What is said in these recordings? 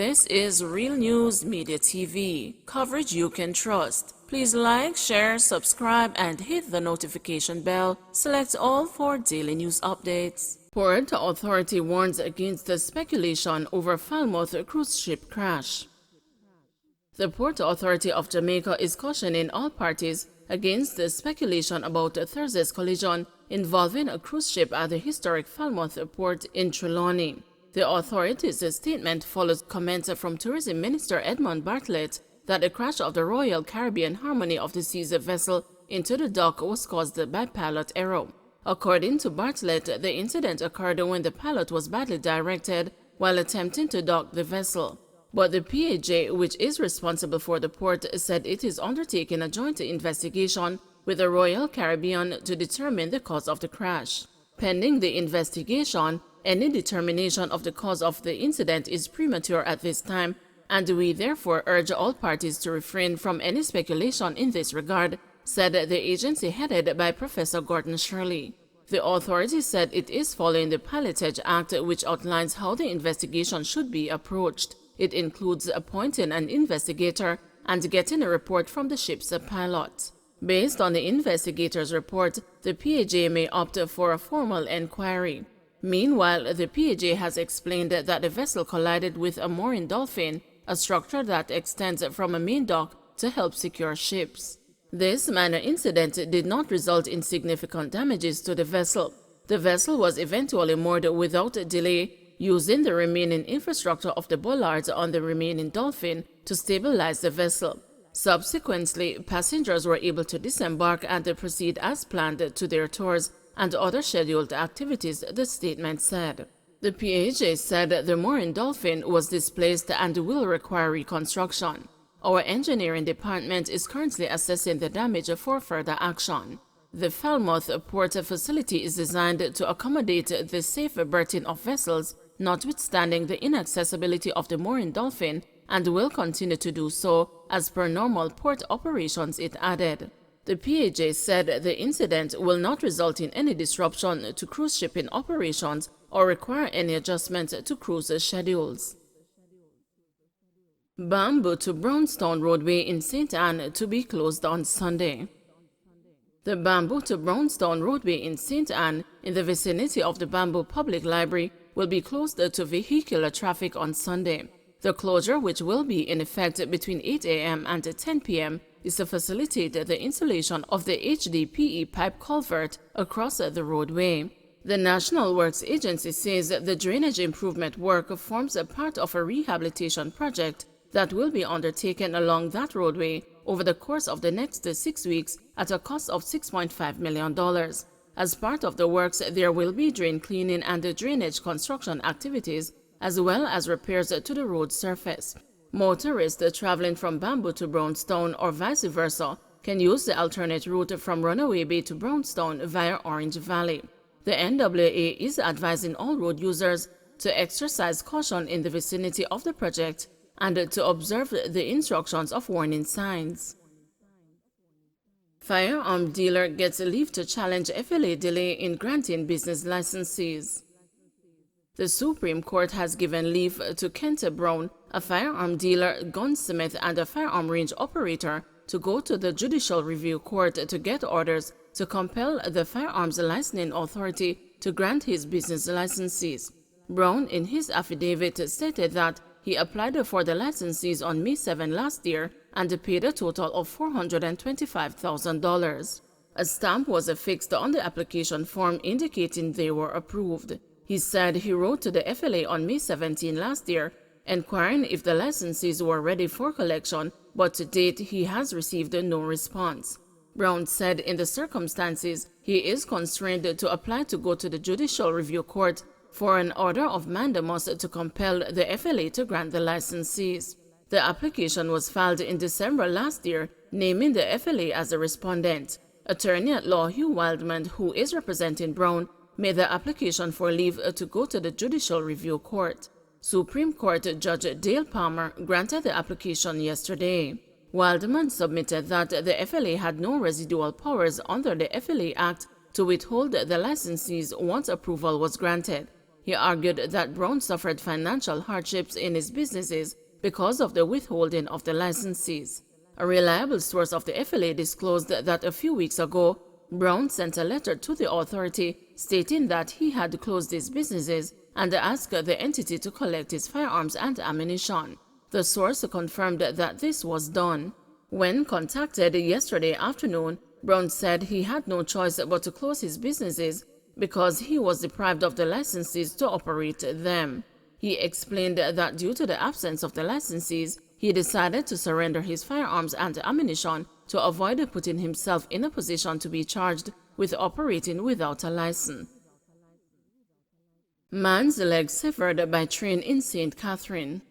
This is Real News Media TV, coverage you can trust. Please like, share, subscribe, and hit the notification bell. Select all for daily news updates. Port Authority warns against the speculation over Falmouth cruise ship crash. The Port Authority of Jamaica is cautioning all parties against the speculation about Thursday's collision involving a cruise ship at the historic Falmouth port in Trelawney. The authority's statement follows comments from Tourism Minister Edmund Bartlett that the crash of the Royal Caribbean Harmony of the Seas vessel into the dock was caused by pilot error. According to Bartlett, the incident occurred when the pilot was badly directed while attempting to dock the vessel. But the PAJ, which is responsible for the port, said it is undertaking a joint investigation with the Royal Caribbean to determine the cause of the crash. Pending the investigation, any determination of the cause of the incident is premature at this time, and we therefore urge all parties to refrain from any speculation in this regard, said the agency headed by Professor Gordon Shirley. The authority said it is following the Pilotage Act, which outlines how the investigation should be approached. It includes appointing an investigator and getting a report from the ship's pilot. Based on the investigator's report, the PAJ may opt for a formal inquiry. Meanwhile, the PAJ has explained that the vessel collided with a mooring dolphin, a structure that extends from a main dock to help secure ships. This minor incident did not result in significant damages to the vessel. The vessel was eventually moored without delay, using the remaining infrastructure of the bollards on the remaining dolphin to stabilize the vessel. Subsequently, passengers were able to disembark and proceed as planned to their tours and other scheduled activities, the statement said. The PAJ said the mooring dolphin was displaced and will require reconstruction. Our engineering department is currently assessing the damage for further action. The Falmouth port facility is designed to accommodate the safe berthing of vessels, notwithstanding the inaccessibility of the mooring dolphin, and will continue to do so as per normal port operations, it added. The PAJ said the incident will not result in any disruption to cruise shipping operations or require any adjustment to cruise schedules. Bamboo to Brownstone roadway in St. Anne to be closed on Sunday. The Bamboo to Brownstone roadway in St. Anne, in the vicinity of the Bamboo Public Library, will be closed to vehicular traffic on Sunday. The closure, which will be in effect between 8 a.m. and 10 p.m., is to facilitate the installation of the HDPE pipe culvert across the roadway. The National Works Agency says the drainage improvement work forms a part of a rehabilitation project that will be undertaken along that roadway over the course of the next 6 weeks at a cost of $6.5 million. As part of the works, there will be drain cleaning and drainage construction activities, as well as repairs to the road surface. Motorists traveling from Bamboo to Brownstone or vice versa can use the alternate route from Runaway Bay to Brownstone via Orange Valley. The NWA is advising all road users to exercise caution in the vicinity of the project and to observe the instructions of warning signs. Firearm dealer gets leave to challenge FLA delay in granting business licenses. The Supreme Court has given leave to Kent Brown, a firearm dealer, gunsmith, and a firearm range operator, to go to the Judicial Review Court to get orders to compel the Firearms Licensing Authority to grant his business licenses. Brown, in his affidavit, stated that he applied for the licenses on May 7 last year and paid a total of $425,000. A stamp was affixed on the application form indicating they were approved. He said he wrote to the FLA on May 17 last year, inquiring if the licenses were ready for collection, but to date he has received no response. Brown said in the circumstances, he is constrained to apply to go to the Judicial Review Court for an order of mandamus to compel the FLA to grant the licenses. The application was filed in December last year, naming the FLA as a respondent. Attorney at law Hugh Wildman, who is representing Brown, made the application for leave to go to the Judicial Review Court. Supreme Court Judge Dale Palmer granted the application yesterday. Wildman submitted that the FLA had no residual powers under the FLA Act to withhold the licenses once approval was granted. He argued that Brown suffered financial hardships in his businesses because of the withholding of the licenses. A reliable source of the FLA disclosed that a few weeks ago, Brown sent a letter to the authority stating that he had closed his businesses and asked the entity to collect his firearms and ammunition. The source confirmed that this was done. When contacted yesterday afternoon, Brown said he had no choice but to close his businesses because he was deprived of the licenses to operate them. He explained that due to the absence of the licenses, he decided to surrender his firearms and ammunition to avoid putting himself in a position to be charged with operating without a license. Man's leg severed by train in St. Catherine.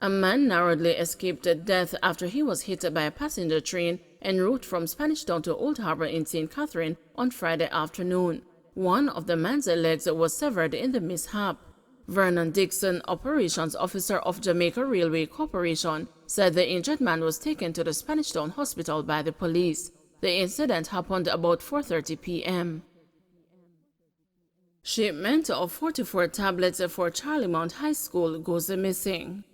A man narrowly escaped death after he was hit by a passenger train en route from Spanish Town to Old Harbor in St. Catherine on Friday afternoon. One of the man's legs was severed in the mishap. Vernon Dixon, operations officer of Jamaica Railway Corporation, said the injured man was taken to the Spanish Town Hospital by the police. The incident happened about 4:30 p.m. Shipment of 44 tablets for Charlemont High School goes missing.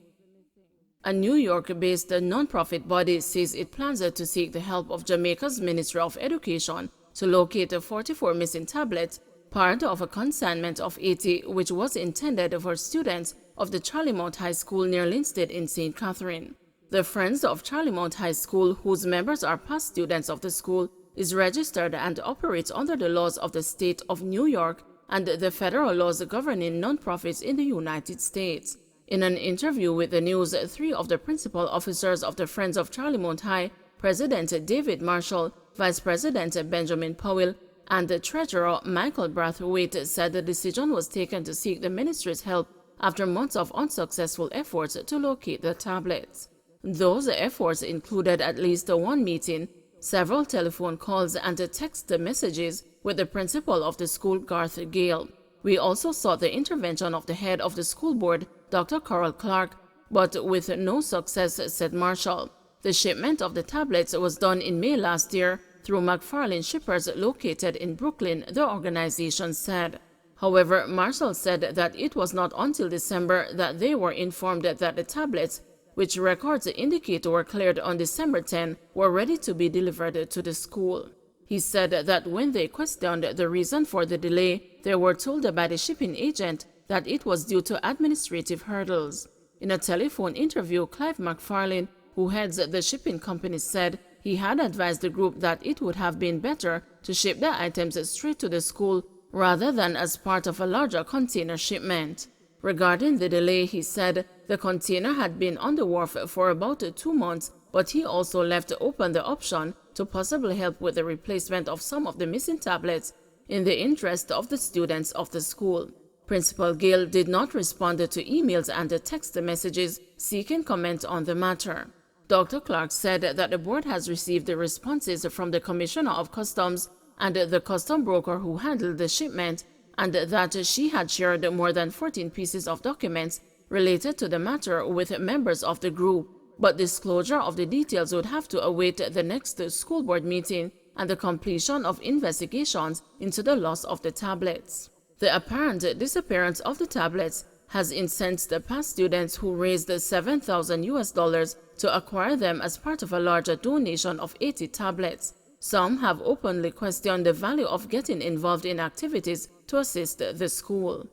A New York-based non-profit body says it plans to seek the help of Jamaica's Ministry of Education to locate 44 missing tablets, part of a consignment of 80 which was intended for students of the Charlemont High School near Linstead in St. Catherine. The Friends of Charlemont High School, whose members are past students of the school, is registered and operates under the laws of the state of New York and the federal laws governing nonprofits in the United States. In an interview with the news, 3 of the principal officers of the Friends of Charlemont High, President David Marshall, Vice President Benjamin Powell, and Treasurer Michael Brathwaite said the decision was taken to seek the ministry's help after months of unsuccessful efforts to locate the tablets. Those efforts included at least one meeting, several telephone calls, and text messages with the principal of the school, Garth Gale. We also sought the intervention of the head of the school board, Dr. Coral Clark, but with no success, said Marshall. The shipment of the tablets was done in May last year through McFarlane Shippers located in Brooklyn, the organization said. However, Marshall said that it was not until December that they were informed that the tablets, which records indicate were cleared on December 10, were ready to be delivered to the school. He said that when they questioned the reason for the delay, they were told by the shipping agent that it was due to administrative hurdles. In a telephone interview, Clive McFarlane, who heads the shipping company, said he had advised the group that it would have been better to ship the items straight to the school rather than as part of a larger container shipment. Regarding the delay, he said the container had been on the wharf for about 2 months, but he also left open the option to possibly help with the replacement of some of the missing tablets in the interest of the students of the school. Principal Gale did not respond to emails and text messages seeking comment on the matter. Dr. Clark said that the board has received the responses from the Commissioner of Customs and the custom broker who handled the shipment, and that she had shared more than 14 pieces of documents related to the matter with members of the group, but disclosure of the details would have to await the next school board meeting and the completion of investigations into the loss of the tablets. The apparent disappearance of the tablets has incensed the past students who raised $7,000 to acquire them as part of a larger donation of 80 tablets. Some have openly questioned the value of getting involved in activities to assist the school.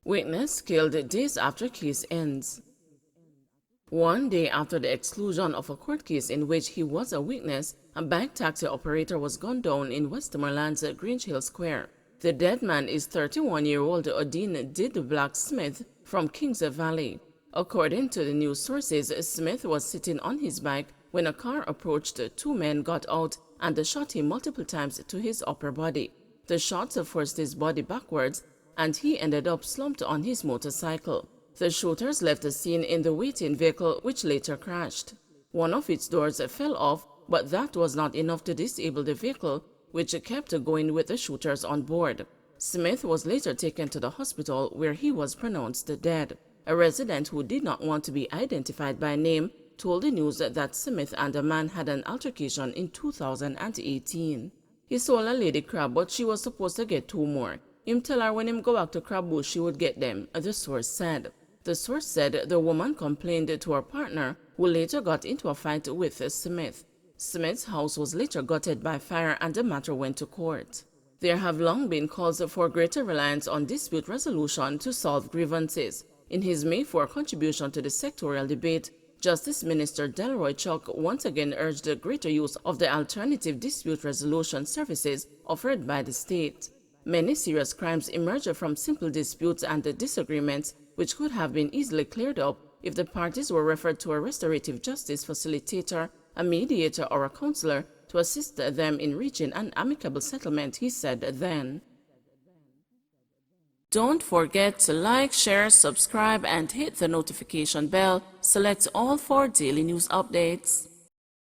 Witness killed days after case ends. 1 day after the exclusion of a court case in which he was a witness, a bike taxi operator was gunned down in Westmoreland's Grange Hill Square. The dead man is 31-year-old Odin Did Black Smith from Kings Valley. According to the news sources, Smith was sitting on his bike when a car approached. 2 men got out and shot him multiple times to his upper body. The shots forced his body backwards, and he ended up slumped on his motorcycle. The shooters left the scene in the waiting vehicle, which later crashed. One of its doors fell off, but that was not enough to disable the vehicle, which kept going with the shooters on board. Smith was later taken to the hospital where he was pronounced dead. A resident who did not want to be identified by name told the news that Smith and a man had an altercation in 2018. He sold a lady crab, but she was supposed to get 2 more. Him tell her when him go back to Crabbush she would get them, the source said. The source said the woman complained to her partner, who later got into a fight with Smith. Smith's house was later gutted by fire and the matter went to court. There have long been calls for greater reliance on dispute resolution to solve grievances. In his May 4 contribution to the sectorial debate, Justice Minister Delroy Chuck once again urged the greater use of the alternative dispute resolution services offered by the state. Many serious crimes emerge from simple disputes and disagreements which could have been easily cleared up if the parties were referred to a restorative justice facilitator, a mediator, or a counselor to assist them in reaching an amicable settlement, he said then. Don't forget to like, share, subscribe, and hit the notification bell. Select all for daily news updates.